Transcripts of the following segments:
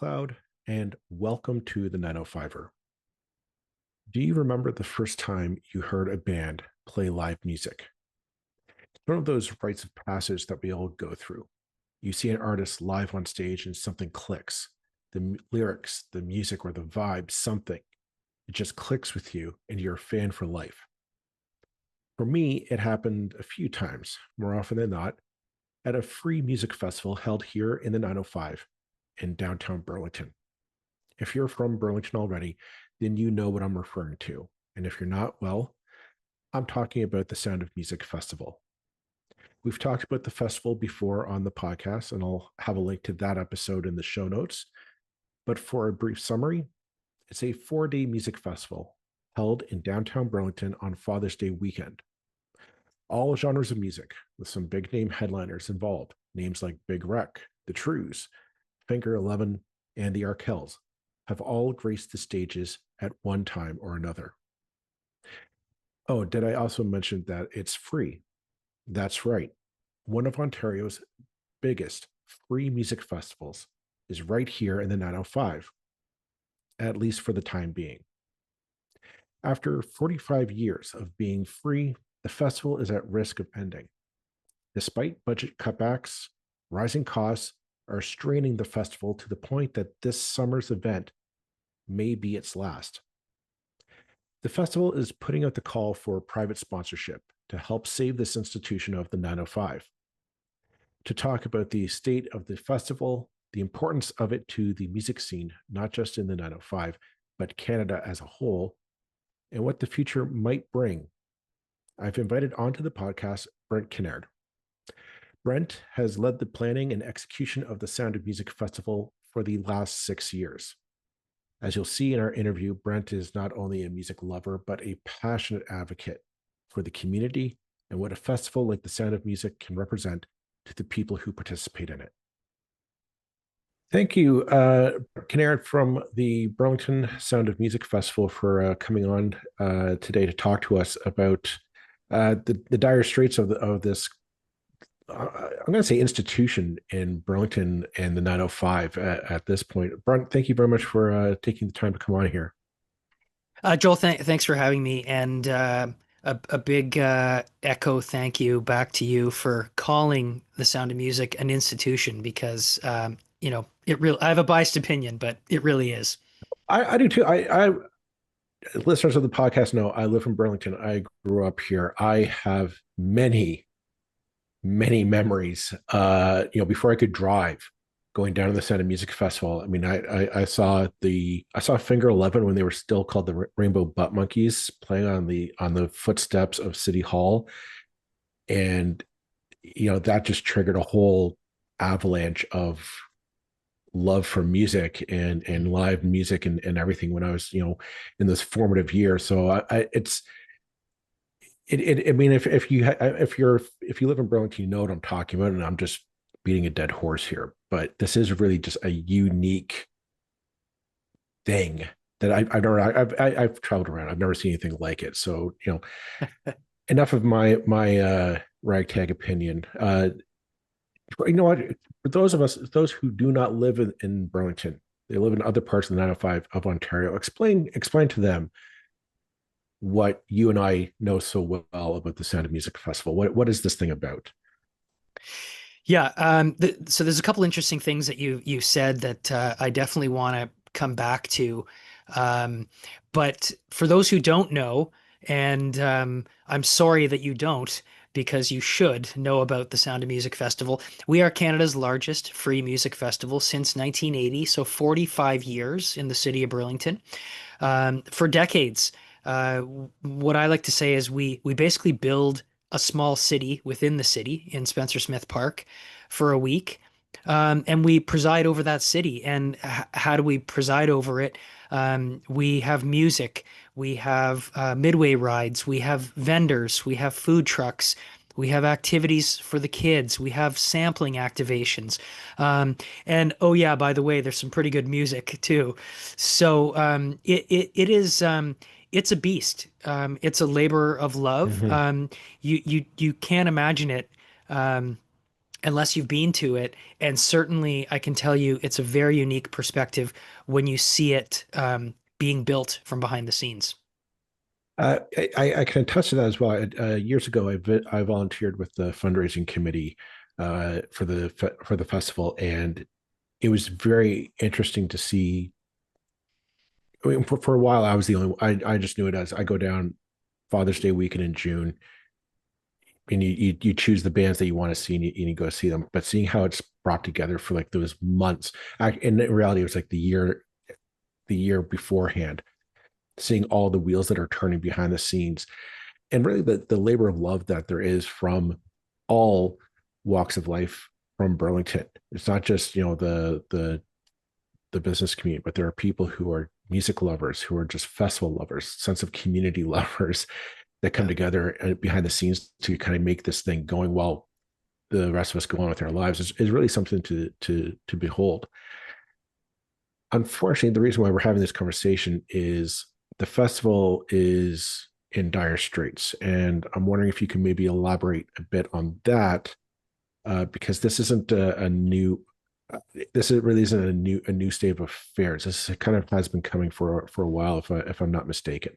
SoundCloud, and welcome to the 905er. Do you remember the first time you heard a band play live music? It's one of those rites of passage that we all go through. You see an artist live on stage and something clicks. The lyrics, the music, or the vibe, something. It just clicks with you and you're a fan for life. For me, it happened a few times, more often than not, at a free music festival held here in the 905 in downtown Burlington. If you're from Burlington already, then you know what I'm referring to. And if you're not, well, I'm talking about the Sound of Music Festival. We've talked about the festival before on the podcast, and I'll have a link to that episode in the show notes. But for a brief summary, it's a 4-day music festival held in downtown Burlington on Father's Day weekend. All genres of music, with some big name headliners involved, names like Big Wreck, the Trews, Finger 11, and the Arkells, have all graced the stages at one time or another. Oh, did I also mention that it's free? That's right. One of Ontario's biggest free music festivals is right here in the 905, at least for the time being. After 45 years of being free, the festival is at risk of ending. Despite budget cutbacks, rising costs are straining the festival to the point that this summer's event may be its last. The festival is putting out the call for private sponsorship to help save this institution of the 905. To talk about the state of the festival, the importance of it to the music scene, not just in the 905, but Canada as a whole, and what the future might bring, I've invited onto the podcast Brent Kinnaird. Brent has led the planning and execution of the Sound of Music Festival for the last 6 years. As you'll see in our interview, Brent is not only a music lover, but a passionate advocate for the community and what a festival like the Sound of Music can represent to the people who participate in it. Thank you, Kinnaird from the Burlington Sound of Music Festival for coming on today to talk to us about the dire straits of this I'm going to say institution in Burlington and the 905 at this point. Brent, thank you very much for taking the time to come on here. Joel, thanks for having me, and a big echo thank you back to you for calling the Sound of Music an institution because it really. I have a biased opinion, but it really is. I do too. I listeners of the podcast know I live in Burlington. I grew up here. I have many memories. Before I could drive, going down to the Sound of Music Festival. I mean, I saw Finger 11 when they were still called the Rainbow Butt Monkeys playing on the footsteps of City Hall, and that just triggered a whole avalanche of love for music and live music and everything when I was in this formative year. So I mean, if you live in Burlington, you know what I'm talking about, and I'm just beating a dead horse here. But this is really just a unique thing that I've traveled around. I've never seen anything like it. So enough of my ragtag opinion. You know what? For those who do not live in Burlington, they live in other parts of the 905 of Ontario. Explain to them what you and I know so well about the Sound of Music Festival. What is this thing about? Yeah, so there's a couple interesting things that you said that I definitely want to come back to. But for those who don't know, and I'm sorry that you don't, because you should know about the Sound of Music Festival. We are Canada's largest free music festival since 1980, so 45 years in the city of Burlington. For decades, what I like to say is we basically build a small city within the city in Spencer Smith Park for a week. And we preside over that city. And how do we preside over it? We have music, we have midway rides, we have vendors, we have food trucks, we have activities for the kids, we have sampling activations. And oh yeah, by the way, there's some pretty good music too. So it is it's a beast. It's a labor of love. Mm-hmm. You can't imagine it unless you've been to it. And certainly, I can tell you, it's a very unique perspective when you see it being built from behind the scenes. I can attest to that as well. Years ago, I volunteered with the fundraising committee for the festival, and it was very interesting to see. I mean, for a while, I was the only. I just knew it as I go down Father's Day weekend in June, and you choose the bands that you want to see, and you go see them. But seeing how it's brought together for like those months, in reality, it was like the year beforehand, seeing all the wheels that are turning behind the scenes, and really the labor of love that there is from all walks of life from Burlington. It's not just the business community, but there are people who are music lovers, who are just festival lovers, sense of community lovers that come Yeah. together behind the scenes to kind of make this thing going while the rest of us go on with our lives is really something to behold. Unfortunately, the reason why we're having this conversation is the festival is in dire straits, and I'm wondering if you can maybe elaborate a bit on that, because this isn't a new. Really isn't a new state of affairs. This kind of has been coming for a while, if I'm not mistaken.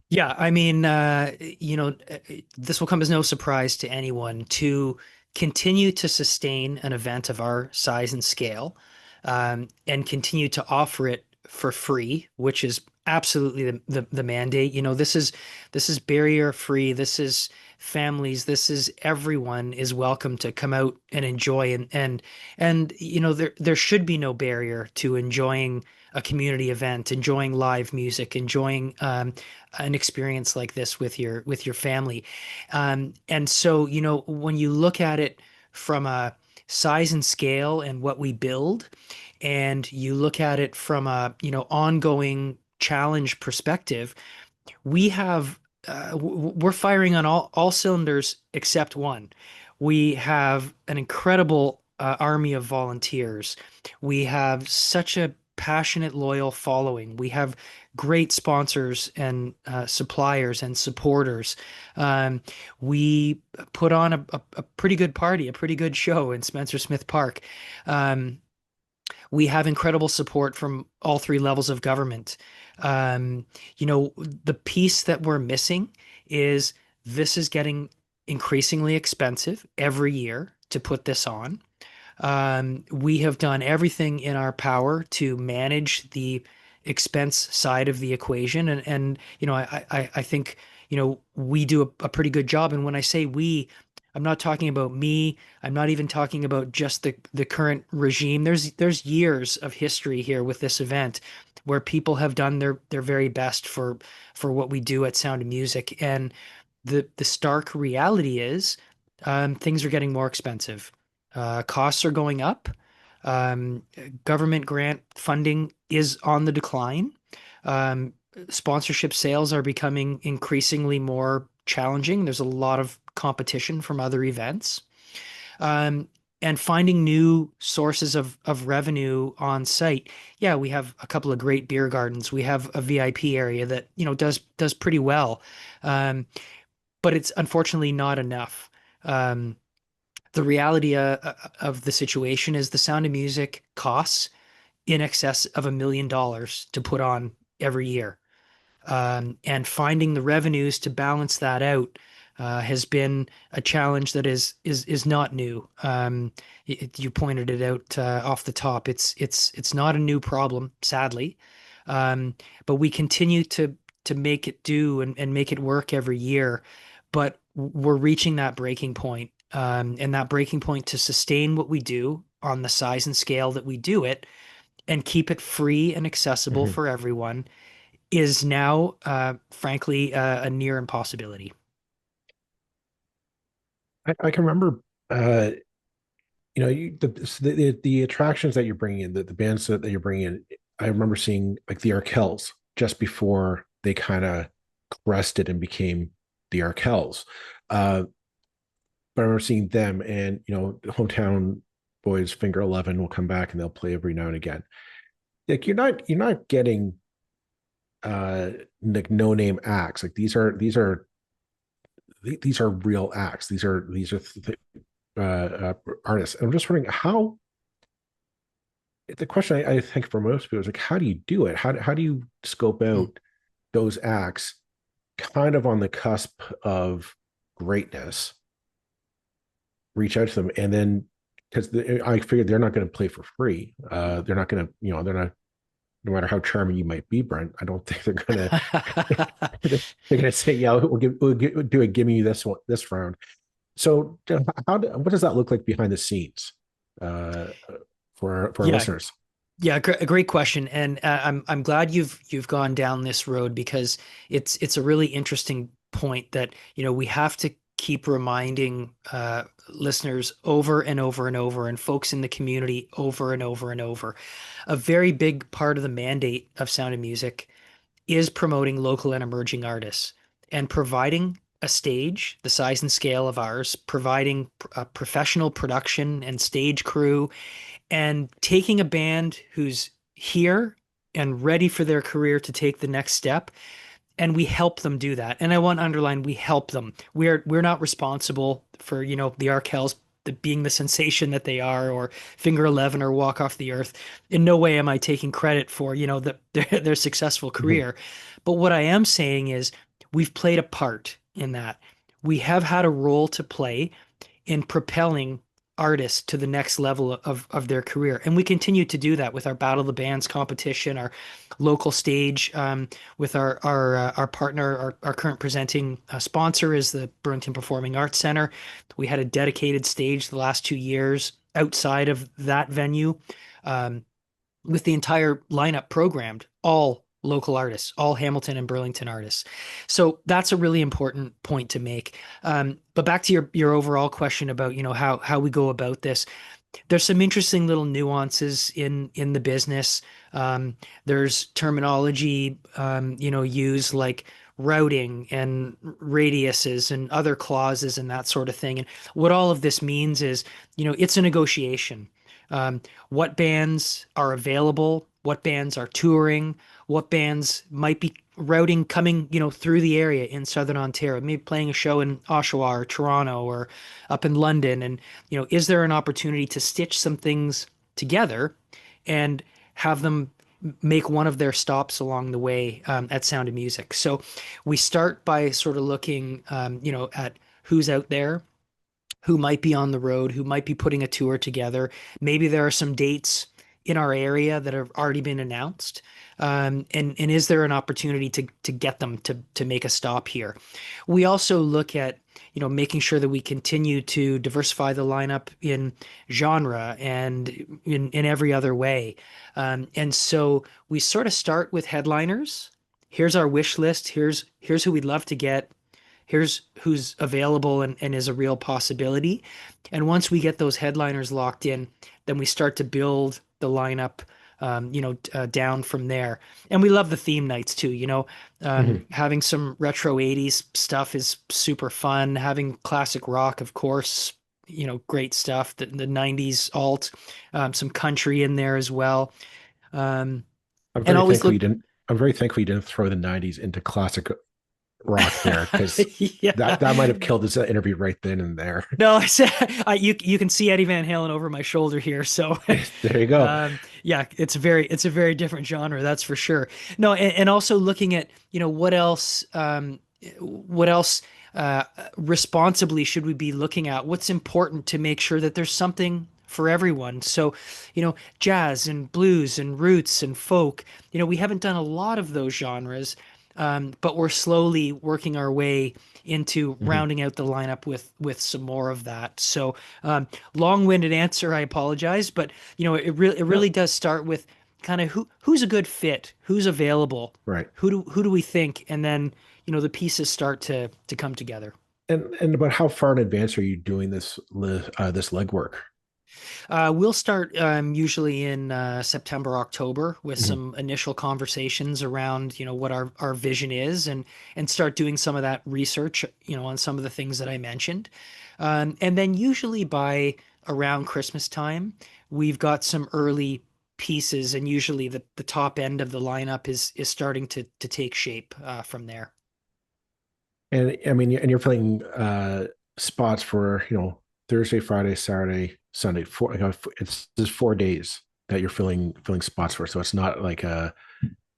Yeah, I mean, this will come as no surprise to anyone to continue to sustain an event of our size and scale, and continue to offer it for free, which is absolutely the mandate. This is barrier free. This is families. This is everyone is welcome to come out and enjoy, and there should be no barrier to enjoying a community event, enjoying live music, enjoying an experience like this with your family. And so, when you look at it from a size and scale and what we build, and you look at it from a, ongoing challenge perspective, we have we're firing on all cylinders except one. We have an incredible army of volunteers. We have such a passionate, loyal following. We have great sponsors and suppliers and supporters. Um, we put on a pretty good party, a pretty good show in Spencer Smith Park. Um, we have incredible support from all three levels of government. The piece that we're missing is this is getting increasingly expensive every year to put this on. We have done everything in our power to manage the expense side of the equation, and I think we do a pretty good job. And when I say we, I'm not talking about me. I'm not even talking about just the current regime. There's years of history here with this event where people have done their very best for what we do at Sound of Music, and the stark reality is things are getting more expensive. Costs are going up. Um, Government grant funding is on the decline. Um, Sponsorship sales are becoming increasingly more challenging. There's a lot of competition from other events. Um, and finding new sources of revenue on site. Yeah, we have a couple of great beer gardens. We have a VIP area that, does pretty well. Um, but it's unfortunately not enough. The reality of the situation is the Sound of Music costs in excess of $1 million to put on every year. And finding the revenues to balance that out has been a challenge that is not new. You pointed it out off the top. It's not a new problem, sadly, but we continue to make it do and make it work every year. But we're reaching that breaking point, and that breaking point to sustain what we do on the size and scale that we do it, and keep it free and accessible Mhm. for everyone is now, frankly, a near impossibility. I can remember, the attractions that you're bringing in, the bands that you're bringing in. I remember seeing like the Arkells just before they kind of crested and became the Arkells. Uh, but I remember seeing them, and the hometown boys, Finger 11, will come back and they'll play every now and again. Like you're not getting uh like no name acts. Like these are real acts. These are artists. And I'm just wondering how the question I think for most people is like, how do you do it? How do you scope Mm. out those acts kind of on the cusp of greatness, reach out to them, and then because I figured they're not going to play for free. They're not going to, they're not. No matter how charming you might be, Brent, I don't think they're going to. They're going to say, "Yeah, we'll do a gimme this round." So, what does that look like behind the scenes uh, for our Yeah, listeners? yeah, a great question, and I'm glad you've gone down this road because it's a really interesting point that we have to keep reminding listeners over and over and over, and folks in the community over and over and over. A very big part of the mandate of Sound of Music is promoting local and emerging artists and providing a stage the size and scale of ours, providing a professional production and stage crew, and taking a band who's here and ready for their career to take the next step, and we help them do that. And I want to underline, we help them. We're not responsible for the Arkells being the sensation that they are, or Finger 11 or Walk Off the Earth. In no way am I taking credit for their successful Mhm. career, but what I am saying is we've played a part in that. We have had a role to play in propelling artists to the next level of their career. And we continue to do that with our Battle of the Bands competition, our local stage, with our partner, our current presenting sponsor is the Burlington Performing Arts Center. We had a dedicated stage the last 2 years outside of that venue. Um, with the entire lineup programmed, all local artists, all Hamilton and Burlington artists. So that's a really important point to make. But back to your overall question about how we go about this. There's some interesting little nuances in the business. Um, there's terminology used like routing and radiuses and other clauses and that sort of thing. And what all of this means is, it's a negotiation. What bands are available, what bands are touring, what bands might be routing coming, through the area in Southern Ontario, maybe playing a show in Oshawa or Toronto or up in London. And, is there an opportunity to stitch some things together and have them make one of their stops along the way at Sound of Music? So we start by sort of looking, at who's out there, who might be on the road, who might be putting a tour together. Maybe there are some dates in our area that have already been announced. And is there an opportunity to get them to make a stop here? We also look at making sure that we continue to diversify the lineup in genre and in every other way. And so we sort of start with headliners. Here's our wish list. Here's who we'd love to get. Here's who's available and is a real possibility. And once we get those headliners locked in, then we start to build the lineup, down from there. And we love the theme nights too. Mhm. Having some retro 80s stuff is super fun. Having classic rock, of course, great stuff. The 90s alt, some country in there as well. Um, I'm and very always thankful you look, didn't. I'm very thankful you didn't throw the '90s into classic rock there, because yeah. that might have killed this interview right then and there. No, I said you can see Eddie Van Halen over my shoulder here. So There you go. yeah, it's a very different genre, that's for sure. No, and also looking at, what else uh, responsibly should we be looking at? What's important to make sure that there's something for everyone. So, jazz and blues and roots and folk, we haven't done a lot of those genres, but we're slowly working our way into Mhm. rounding out the lineup with some more of that. So, long-winded answer, I apologize, but it really No, does start with kind of who's a good fit, who's available, right. who do we think, and then the pieces start to come together. And about how far in advance are you doing this legwork? We'll start usually in September, October with Mhm. some initial conversations around, what our vision is, and start doing some of that research, on some of the things that I mentioned. And then usually by around Christmas time, we've got some early pieces, and usually the top end of the lineup is starting to take shape from there. And I mean, and you're playing spots for Thursday, Friday, Saturday, Sunday. It's just 4 days that you're filling spots for. So it's not like eh,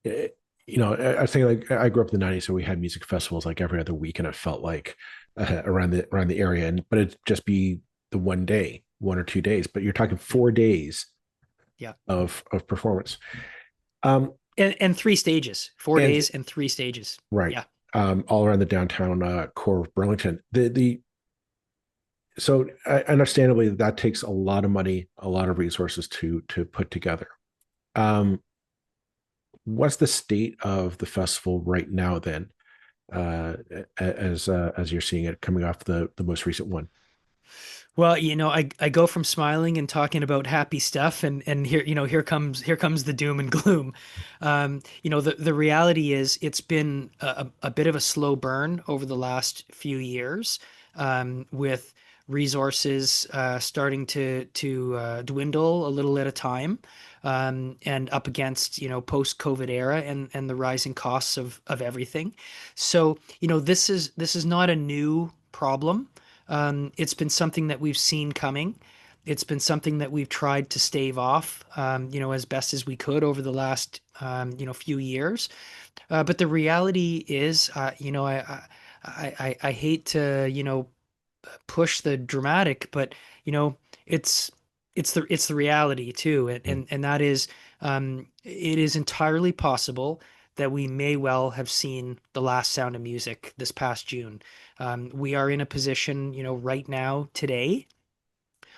I think like I grew up in the '90s, so we had music festivals like every other week, and it felt like around the area, and but it'd just be the one day, 1 or 2 days. But you're talking Yeah. 4 days Yeah. of performance. Um, And three stages, four and days and three stages. right, Yeah. all around the downtown core of Burlington. The so understandably that takes a lot of money, a lot of resources to put together. Um, what's the state of the festival right now then, uh, as you're seeing it coming off the most recent one? Well, I go from smiling and talking about happy stuff, and here comes the doom and gloom. The reality is it's been a bit of a slow burn over the last few years, with resources starting to dwindle a little at a time, and up against post-COVID era and the rising costs of everything. So this is not a new problem. It's been something that we've seen coming. It's been something that we've tried to stave off, as best as we could over the last, few years. But the reality is, I hate to, push the dramatic, but you know, it's it's the reality too, and that is, it is entirely possible that we may well have seen the last Sound of Music this past June. We are in a position, right now today,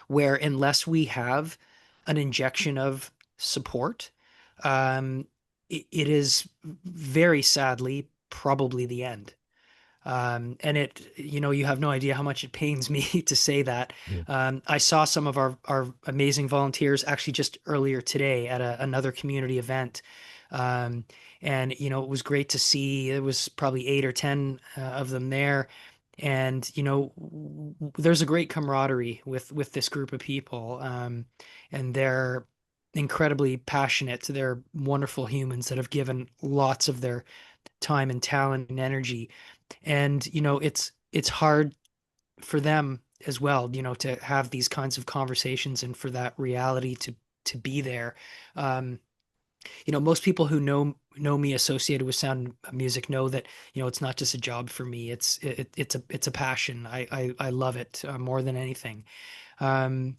where unless we have an injection of support, it is very sadly probably the end. And you have no idea how much it pains me to say that. Mm. I saw some of our amazing volunteers actually just earlier today at another community event. Um, and, it was great to see. There was probably 8 or 10 of them there. And, there's a great camaraderie with this group of people. And they're incredibly passionate. They're wonderful humans that have given lots of their time and talent and energy, and it's hard for them as well, to have these kinds of conversations and for that reality to be there. um Most people who know me associated with sound music know that it's not just a job for me. It's a passion. I love it more than anything. um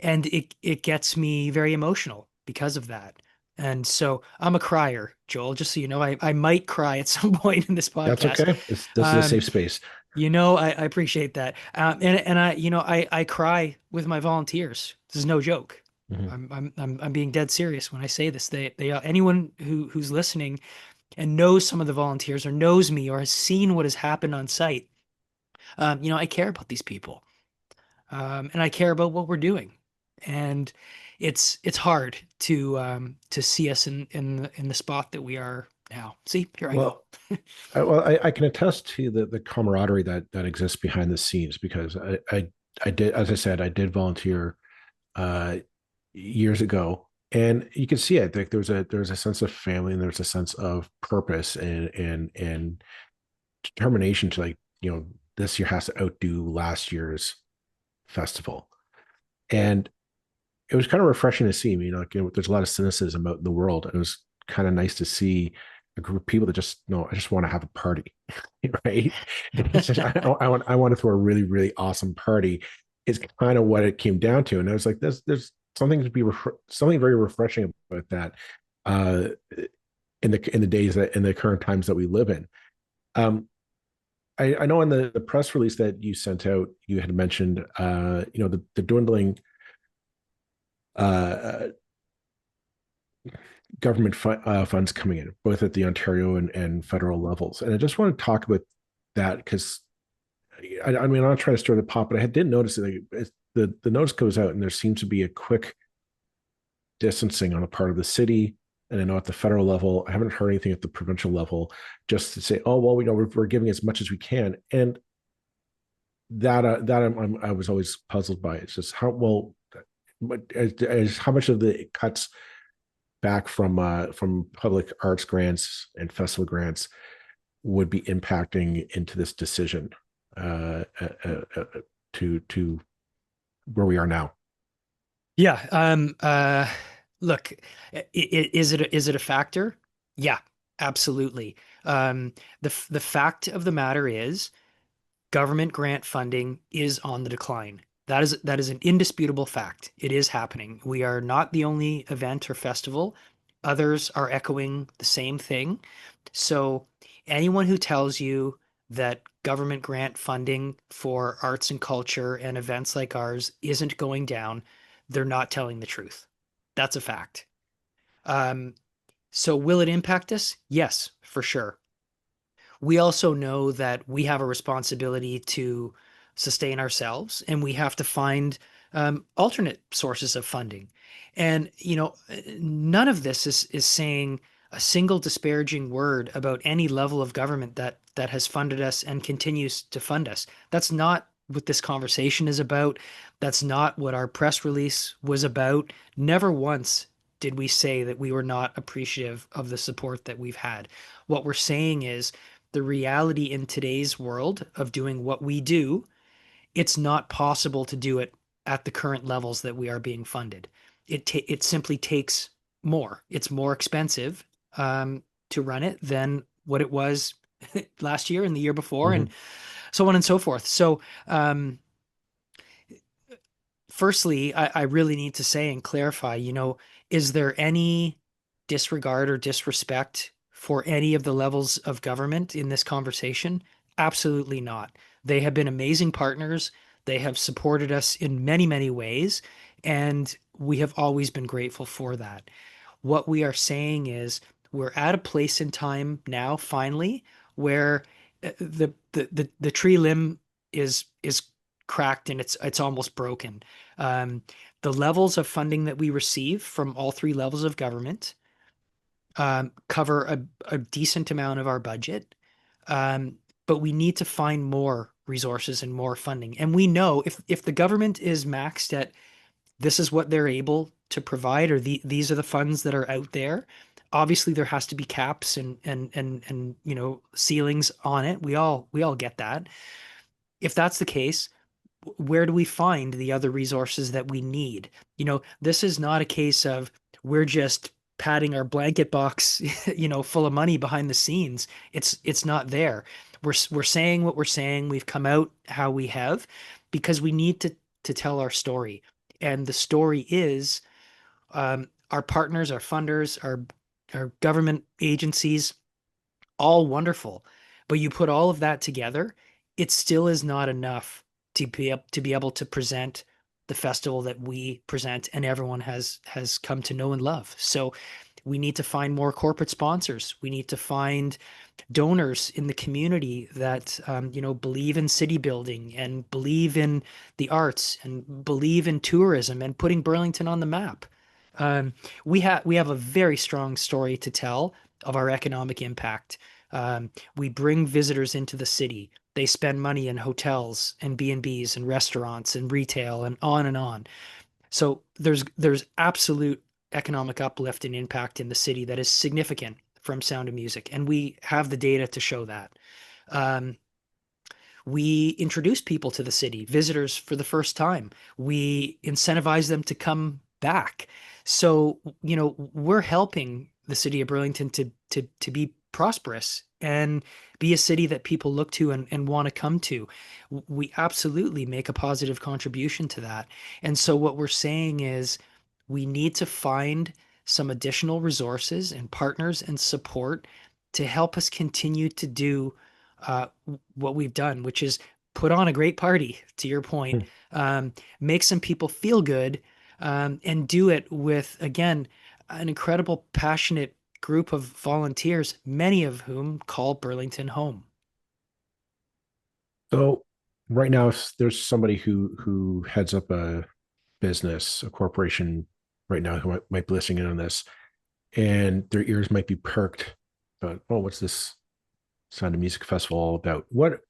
and it gets me very emotional because of that. And so I'm a crier, Joel, just so you know. I might cry at some point in this That's podcast. okay. This is a um safe space. I appreciate that. And I cry with my volunteers. This is no joke. Mhm. I'm being dead serious when I say this. Anyone who's listening and knows some of the volunteers or knows me or has seen what has happened on site, I care about these people, and I care about what we're doing. And it's hard to see us in the spot that we are now. See, here I go. Well, I can attest to the camaraderie that exists behind the scenes because I did, as I said, I did volunteer uh, years ago, and you can see it. Like there's a sense of family and there's a sense of purpose and determination to, like, this year has to outdo last year's festival. And it was kind of refreshing to see. There's a lot of cynicism out in the world, and it was kind of nice to see a group of people that just no, I just want to have a party, right? It's just, I want to throw a really really awesome party. Is kind of what it came down to, and I was like, there's something to be something very refreshing about that, uh, in the days that in the current times that we live in. Um, I know in the press release that you sent out, you had mentioned, the dwindling uh, government funds coming in, both at the Ontario and federal levels. And I just want to talk about that because I mean, I'm not trying to stir the pot, but I did notice that the notice goes out and there seems to be a quick distancing on the part of the city. And I know at the federal level, I haven't heard anything at the provincial level just to say, oh, well, we're giving as much as we can. And I was always puzzled by. It's just how well, as how much of the cuts back from public arts grants and festival grants would be impacting into this decision uh, uh, uh, to where we are now? Yeah. Look, is it a factor? Yeah, absolutely. Um, the fact of the matter is government grant funding is on the decline. That is an indisputable fact. It is happening. We are not the only event or festival. Others are echoing the same thing. So anyone who tells you that government grant funding for arts and culture and events like ours isn't going down, they're not telling the truth. That's a fact. Um, so will it impact us? Yes, for sure. We also know that we have a responsibility to sustain ourselves and we have to find alternate sources of funding. And, none of this is saying a single disparaging word about any level of government that has funded us and continues to fund us. That's not what this conversation is about. That's not what our press release was about. Never once did we say that we were not appreciative of the support that we've had. What we're saying is the reality in today's world of doing what we do, it's not possible to do it at the current levels that we are being funded. It simply takes more. It's more expensive to run it than what it was last year and the year before, and Mhm. so on and so forth. So, firstly, I really need to say and clarify, is there any disregard or disrespect for any of the levels of government in this conversation? Absolutely not. They have been amazing partners. They have supported us in many, many ways, and we have always been grateful for that. What we are saying is we're at a place in time now, finally, where the tree limb is cracked and it's almost broken. Um, the levels of funding that we receive from all three levels of government cover a decent amount of our budget, but we need to find more resources and more funding. And we know if the government is maxed at this is what they're able to provide, or these are the funds that are out there. Obviously, there has to be caps and ceilings on it. We all get that. If that's the case, where do we find the other resources that we need? This is not a case of we're just patting our blanket box, full of money behind the scenes. It's not there. We're saying what we're saying. We've come out how we have because we need to tell our story. And the story is our partners, our funders, our government agencies, all wonderful. But you put all of that together, it still is not enough to be able to present the festival that we present and everyone has come to know and love. So we need to find more corporate sponsors. We need to find donors in the community that believe in city building and believe in the arts and believe in tourism and putting Burlington on the map. Um, we have a very strong story to tell of our economic impact. We bring visitors into the city. They spend money in hotels and B&Bs and restaurants and retail and on and on. So there's absolute economic uplift and impact in the city that is significant from Sound of Music, and we have the data to show that. Um, we introduce people to the city, visitors for the first time. We incentivize them to come back. So, we're helping the city of Burlington to be prosperous and be a city that people look to and want to come to. We absolutely make a positive contribution to that. And so what we're saying is we need to find some additional resources and partners and support to help us continue to do uh, what we've done, which is put on a great party, to your point, Hmm. make some people feel good, and do it with, again, an incredible, passionate group of volunteers, many of whom call Burlington home. So right now, if there's somebody who heads up a business, a corporation right now who might be listening in on this, and their ears might be perked. But oh, what's this Sound of Music Festival all about? What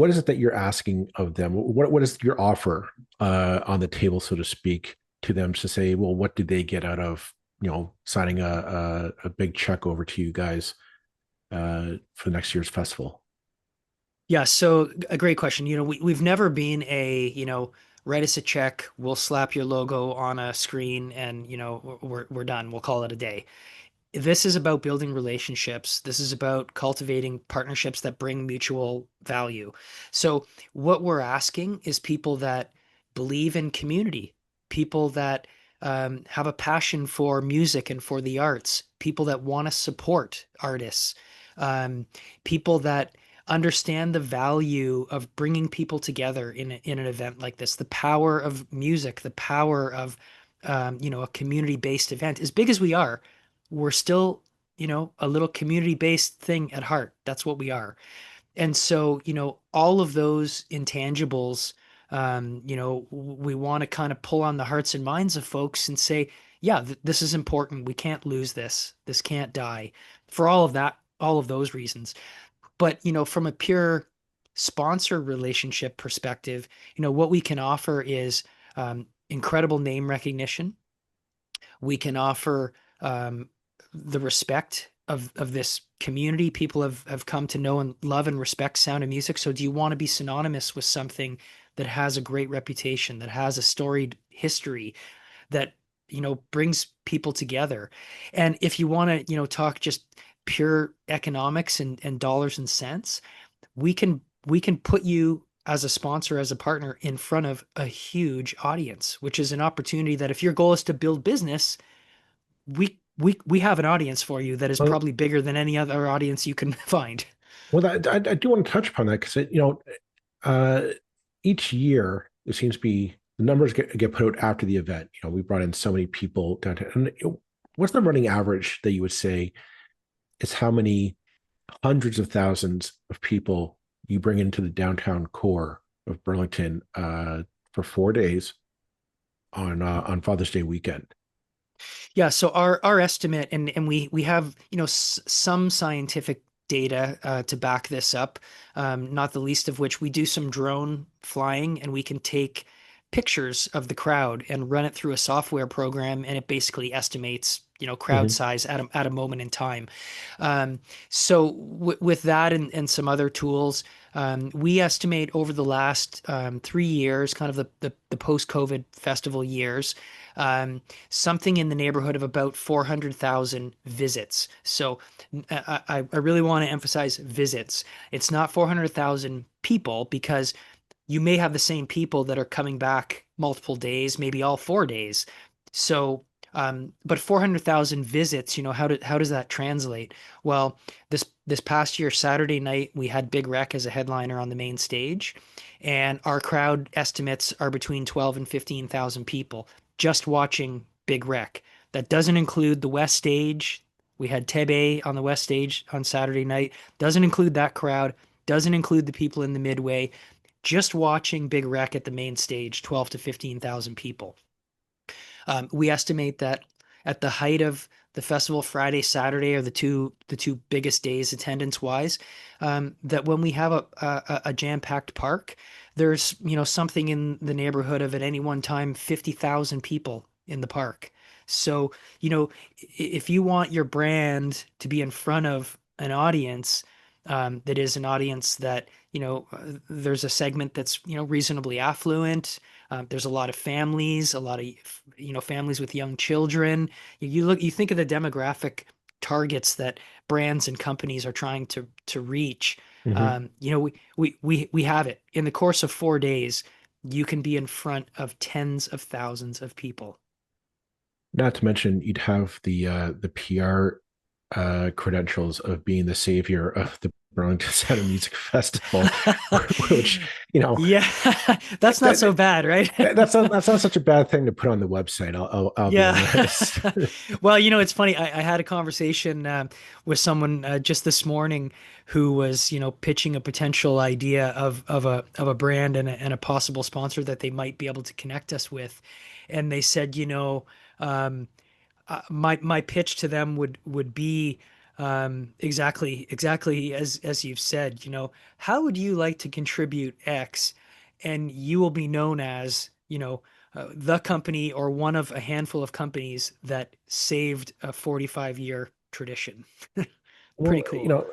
is it that you're asking of them? What is your offer on the table, so to speak, to them to say, well, what did they get out of signing a big check over to you guys for next year's festival? Yeah, so a great question. We've never been write us a check, we'll slap your logo on a screen and, we're done. We'll call it a day. This is about building relationships. This is about cultivating partnerships that bring mutual value. So, what we're asking is people that believe in community, people that have a passion for music and for the arts, people that want to support artists, um, people that understand the value of bringing people together in an event like this, the power of music, the power of a community-based event. As big as we are, we're still, a little community-based thing at heart. That's what we are. And so, all of those intangibles, we want to kind of pull on the hearts and minds of folks and say, yeah, this is important. We can't lose this. This can't die for all of that, all of those reasons. But, from a pure sponsor relationship perspective, what we can offer is incredible name recognition. We can offer the respect of this community. People have come to know and love and respect Sound of Music. So do you want to be synonymous with something that has a great reputation, that has a storied history, that brings people together? And if you want to talk just pure economics and dollars and cents, we can put you as a sponsor, as a partner, in front of a huge audience, which is an opportunity that if your goal is to build business, we have an audience for you that is Well, probably bigger than any other audience you can find. I do want to touch upon that because uh, each year it seems to be the numbers get put out after the event. We brought in so many people downtown. And what's the running average that you would say is how many hundreds of thousands of people you bring into the downtown core of Burlington for 4 days on Father's Day weekend? Yeah, so our estimate, and we have some scientific data to back this up, not the least of which we do some drone flying, and we can take pictures of the crowd and run it through a software program, and it basically estimates crowd Mm-hmm. size at a moment in time. So with that and some other tools, we estimate over the last 3 years, kind of the post-COVID festival years, um, something in the neighborhood of about 400,000 visits. So I really want to emphasize visits. It's not 400,000 people, because you may have the same people that are coming back multiple days, maybe all 4 days. So, but 400,000 visits, how does that translate? Well, this past year, Saturday night, we had Big Rec as a headliner on the main stage, and our crowd estimates are between 12 and 15,000 people just watching Big Rec. That doesn't include the West Stage. We had Tebe on the West Stage on Saturday night. Doesn't include that crowd. Doesn't include the people in the midway. Just watching Big Rec at the main stage, 12 to 15,000 people. We estimate that at the height of the festival, Friday, Saturday are the two biggest days attendance wise. That when we have a jam-packed park, there's something in the neighborhood of, at any one time, 50,000 people in the park. So if you want your brand to be in front of an audience, that is an audience that there's a segment that's reasonably affluent. There's a lot of families, a lot of families with young children. You think of the demographic targets that brands and companies are trying to reach. Mm-hmm. We have it in the course of 4 days. You can be in front of tens of thousands of people. Not to mention, you'd have the PR credentials of being the savior of the Burlington Sound of Music Festival, which Yeah, that's not so that, bad, right? that's not such a bad thing to put on the website. I'll be Yeah. honest. Well, it's funny. I had a conversation with someone just this morning who was, pitching a potential idea of a brand and a possible sponsor that they might be able to connect us with. And they said, um, my pitch to them would be exactly as you've said. How would you like to contribute X, and you will be known as the company or one of a handful of companies that saved a 45-year tradition. Pretty Well, cool.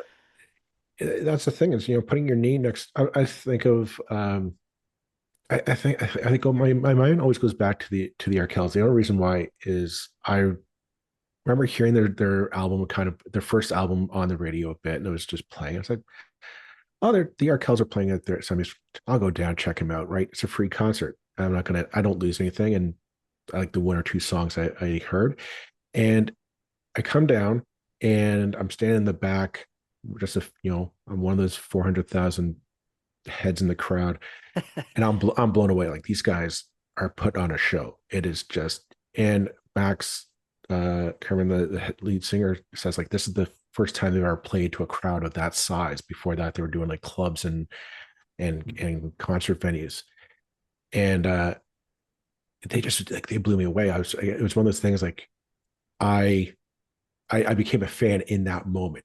that's the thing is, putting your knee next. I think of, I think my mind always goes back to the Arkells. The only reason why is I remember hearing their album, kind of their first album on the radio a bit, and it was just playing. I was like, oh, the Arkells are playing it there. So I'll go down, check them out, right? It's a free concert. I don't lose anything. And I like the one or two songs I heard. And I come down and I'm standing in the back, just, I'm one of those 400,000 heads in the crowd. And I'm blown away. Like these guys are put on a show. It is just, and Max, Cameron, the lead singer, says like this is the first time they've ever played to a crowd of that size. Before that, they were doing like clubs and concert venues, and they just like they blew me away. It was one of those things like I I became a fan in that moment.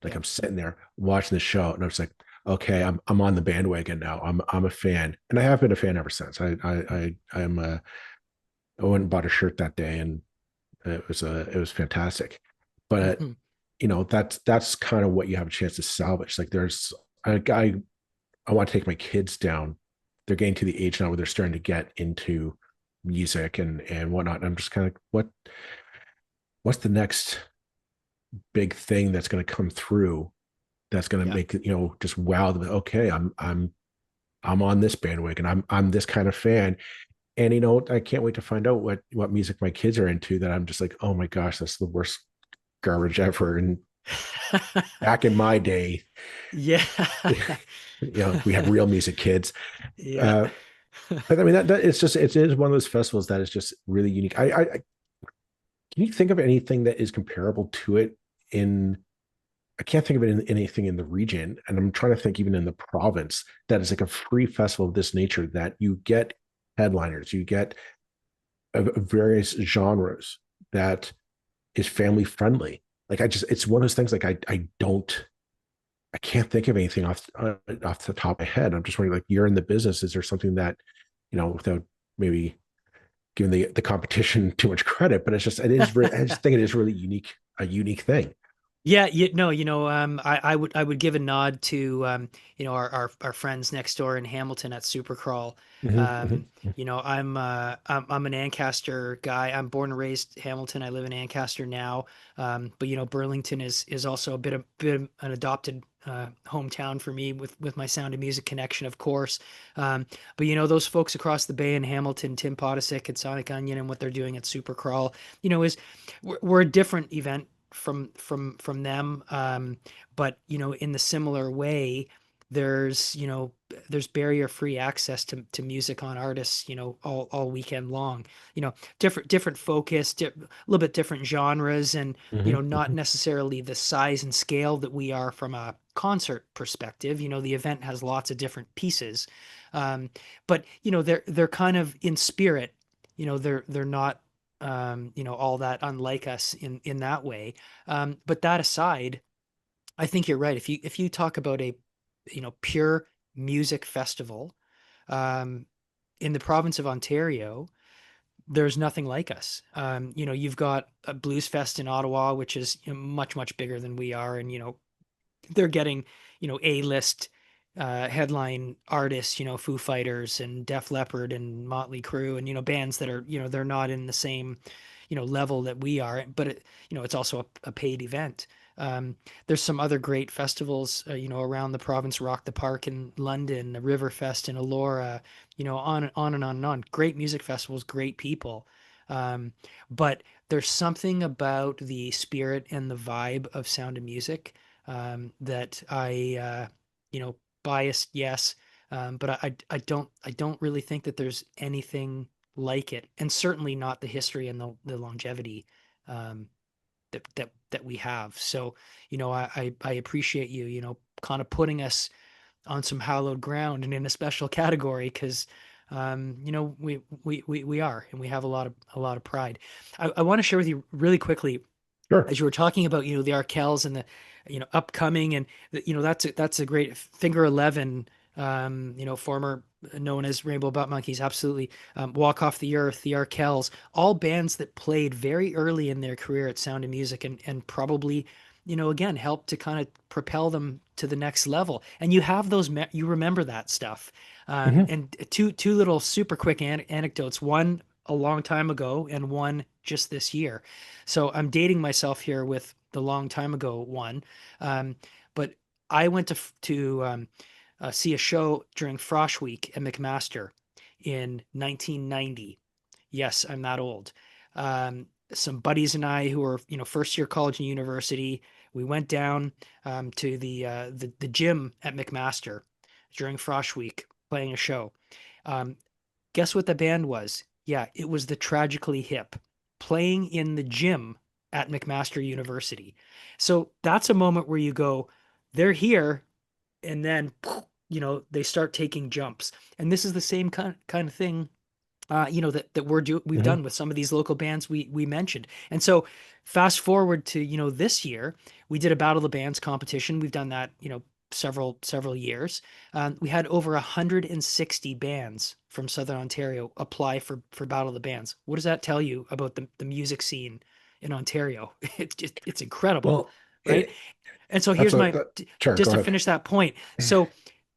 Like Yeah. I'm sitting there watching the show, and I was like, okay, I'm on the bandwagon now. I'm a fan, and I have been a fan ever since. I went and bought a shirt that day, and it was fantastic. But Hmm. that's kind of what you have a chance to salvage. Like there's a guy I want to take my kids down. They're getting to the age now where they're starting to get into music and whatnot. And I'm just kind of what's the next big thing that's going to come through that's going to Yeah. make it just wow them. Okay, I'm on this bandwagon. I'm this kind of fan. And I can't wait to find out what music my kids are into, that I'm just like, oh my gosh, that's the worst garbage ever. And back in my day, Yeah. we have real music kids. Yeah. Uh, but I mean that it is one of those festivals that is just really unique. Can you think of anything that is comparable to it in I can't think of it in anything in the region, and I'm trying to think even in the province that is like a free festival of this nature, that you get headliners, you get various genres, that is family friendly. Like it's one of those things. Like I can't think of anything off the top of my head. I'm just wondering, like, you're in the business. Is there something that, without maybe giving the competition too much credit, but I just think it is really unique, a unique thing. Yeah, no, I would give a nod to our friends next door in Hamilton at Supercrawl. Mm-hmm, mm-hmm, I'm an Ancaster guy. I'm born and raised Hamilton. I live in Ancaster now. But Burlington is also a bit of an adopted hometown for me with my Sound of Music connection, of course. But those folks across the bay in Hamilton, Tim Podesick and Sonic Onion, and what they're doing at Supercrawl, is we're a different event from them. But in the similar way, there's there's barrier free access to music on artists all weekend long. Different focus, a little bit different genres, and not mm-hmm, necessarily the size and scale that we are from a concert perspective. The event has lots of different pieces. But they're kind of in spirit. They're not all that unlike us in that way. But that aside, I think you're right. If you talk about a pure music festival um, in the province of Ontario, there's nothing like us. You've got a Blues Fest in Ottawa, which is much bigger than we are, and they're getting A-list headline artists, Foo Fighters and Def Leppard and Motley Crue, and bands that are they're not in the same level that we are, but it's also a paid event. There's some other great festivals around the province: Rock the Park in London, the Riverfest in Elora, on and on and on and on. Great music festivals, great people. um, but there's something about the spirit and the vibe of Sound of Music that biased, yes, but I don't really think that there's anything like it, and certainly not the history and the longevity um, that we have. So, I appreciate you, kind of putting us on some hallowed ground and in a special category because we are, and we have a lot of pride. I want to share with you really quickly, sure. as you were talking about the Arkells and the upcoming, and that's a great Finger 11, former known as Rainbow Butt Monkeys, absolutely. Walk Off the Earth, the Arkells, all bands that played very early in their career at Sound of Music, and probably again, helped to kind of propel them to the next level. And you have those, you remember that stuff. Hmm. And two little super quick anecdotes. One a long time ago, and one just this year. So I'm dating myself here with the long time ago one. Um, but I went to see a show during Frosh Week at McMaster in 1990. Yes, I'm that old. Some buddies and I who were, first year college and university, we went down to the gym at McMaster during Frosh Week playing a show. Um, Guess what the band was? Yeah, it was the Tragically Hip playing in the gym at McMaster University. So that's a moment where you go, they're here, and then they start taking jumps. And this is the same kind of thing that we've Hmm. done with some of these local bands we mentioned. And so fast forward to, this year, we did a Battle of the Bands competition. We've done that, several years. We had over 160 bands from Southern Ontario apply for Battle of the Bands. What does that tell you about the music scene in Ontario? It's incredible, Well, right? it, And so that's here's a my sure. just Go to ahead. finish that point. So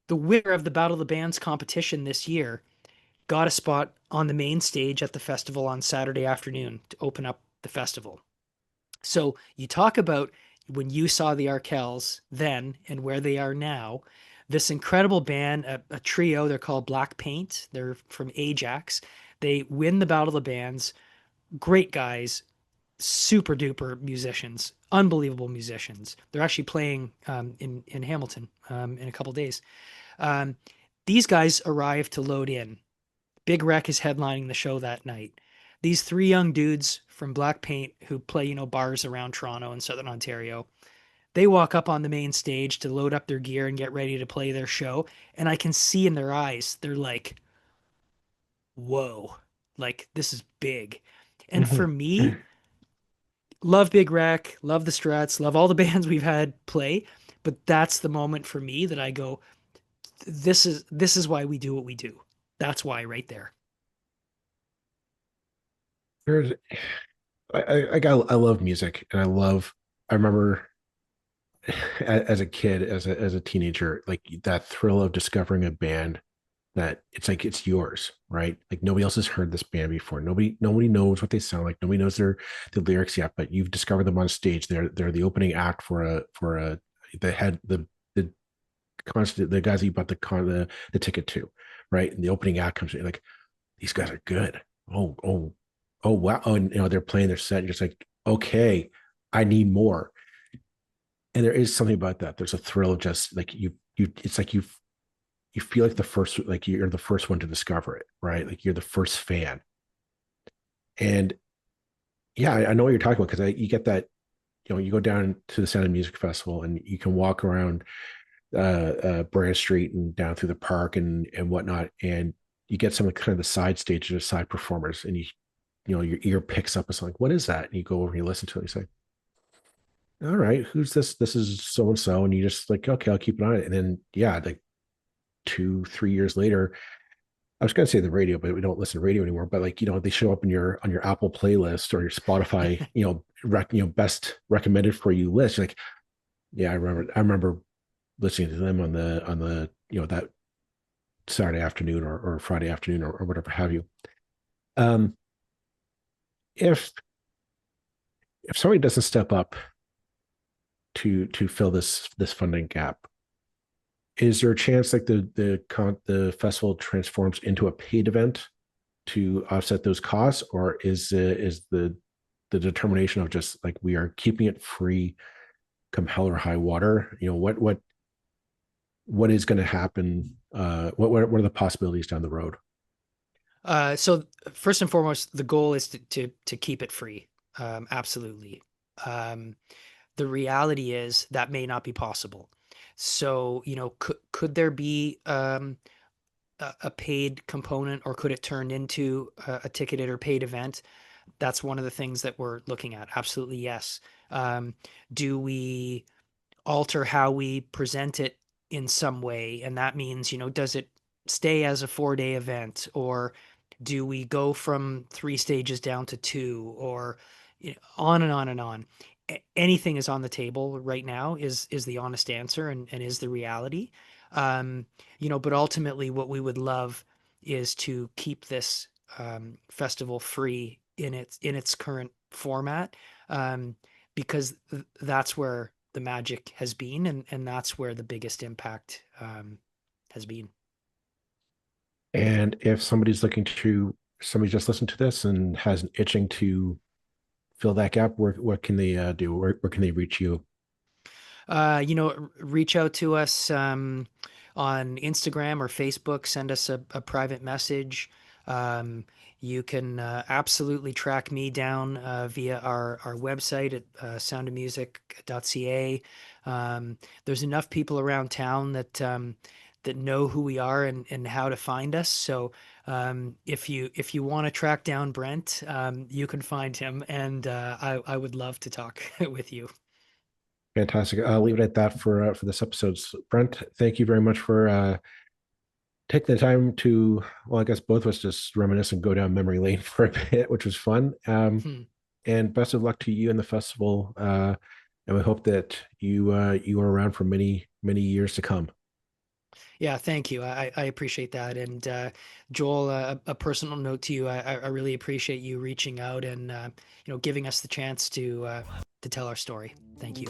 the winner of the Battle of the Bands competition this year got a spot on the main stage at the festival on Saturday afternoon to open up the festival. So you talk about when you saw the Arkells then and where they are now, this incredible band, a trio, they're called Black Paint. They're from Ajax. They win the Battle of the Bands. Great guys, super duper musicians, unbelievable musicians. They're actually playing in Hamilton in a couple days. Um, these guys arrive to load in. Big Rec is headlining the show that night. These three young dudes from Black Paint who play, bars around Toronto and Southern Ontario, they walk up on the main stage to load up their gear and get ready to play their show. And I can see in their eyes, they're like, whoa, like this is big. And for Hmm. me, love Big Rec, love the Struts, love all the bands we've had play. But that's the moment for me that I go, this is why we do what we do. That's why right there. There's, I love music, and I remember as a kid, as a teenager, like that thrill of discovering a band that it's like it's yours, right? Like nobody else has heard this band before. Nobody knows what they sound like. Nobody knows the lyrics yet, but you've discovered them on stage. They're the opening act for a the head the constant the guys that you bought the ticket to, right? And the opening act comes in, like these guys are good. Oh wow. Oh, and they're playing their set. And you're just like, okay, I need more. And there is something about that. There's a thrill of just like it's like you feel like you're the first one to discover it, right? Like you're the first fan. And yeah, I know what you're talking about because you get that, you go down to the Sound of Music Festival and you can walk around Brand Street and down through the park and whatnot, and you get some of kind of the side stages or side performers, and your ear picks up a song. Like, what is that? And you go over and you listen to it. And you say, all right, who's this? This is so and so, and you just like, okay, I'll keep an eye on it. And then yeah, like 2, 3 years later, I was going to say the radio, but we don't listen to radio anymore. But like, they show up in your Apple playlist or your Spotify, best recommended for you list. Like, yeah, I remember listening to them on the that Saturday afternoon or Friday afternoon or whatever have you. Um, if somebody doesn't step up to fill this funding gap, is there a chance like the festival transforms into a paid event to offset those costs, or is the determination of just like we are keeping it free come hell or high water? What is going to happen? What are the possibilities down the road? So first and foremost, the goal is to keep it free. Absolutely. Um, the reality is that may not be possible. So, could there be a paid component, or could it turn into a ticketed or paid event? That's one of the things that we're looking at. Absolutely, yes. Um, do we alter how we present it in some way? And that means, does it stay as a 4-day event, or do we go from 3 stages down to two, or on and on and on? anything is on the table right now is the honest answer and is the reality. Um, but ultimately, what we would love is to keep this festival free in its current format, um, because that's where the magic has been, and that's where the biggest impact has been. And if somebody just listened to this and has an itching to fill that gap, what can they do? Where can they reach you? Reach out to us on Instagram or Facebook, send us a private message. Um, you can absolutely track me down via our website at soundofmusic.ca. There's enough people around town that know who we are and how to find us. So if you want to track down Brent, you can find him, and I would love to talk with you. Fantastic. I'll leave it at that for this episode. Brent, thank you very much for taking the time to, well, I guess both of us just reminisce and go down memory lane for a bit, which was fun. Hmm. And best of luck to you and the festival. And we hope that you are around for many years to come. Yeah, thank you. I appreciate that. And Joel, a personal note to you. I really appreciate you reaching out and giving us the chance to tell our story. Thank you.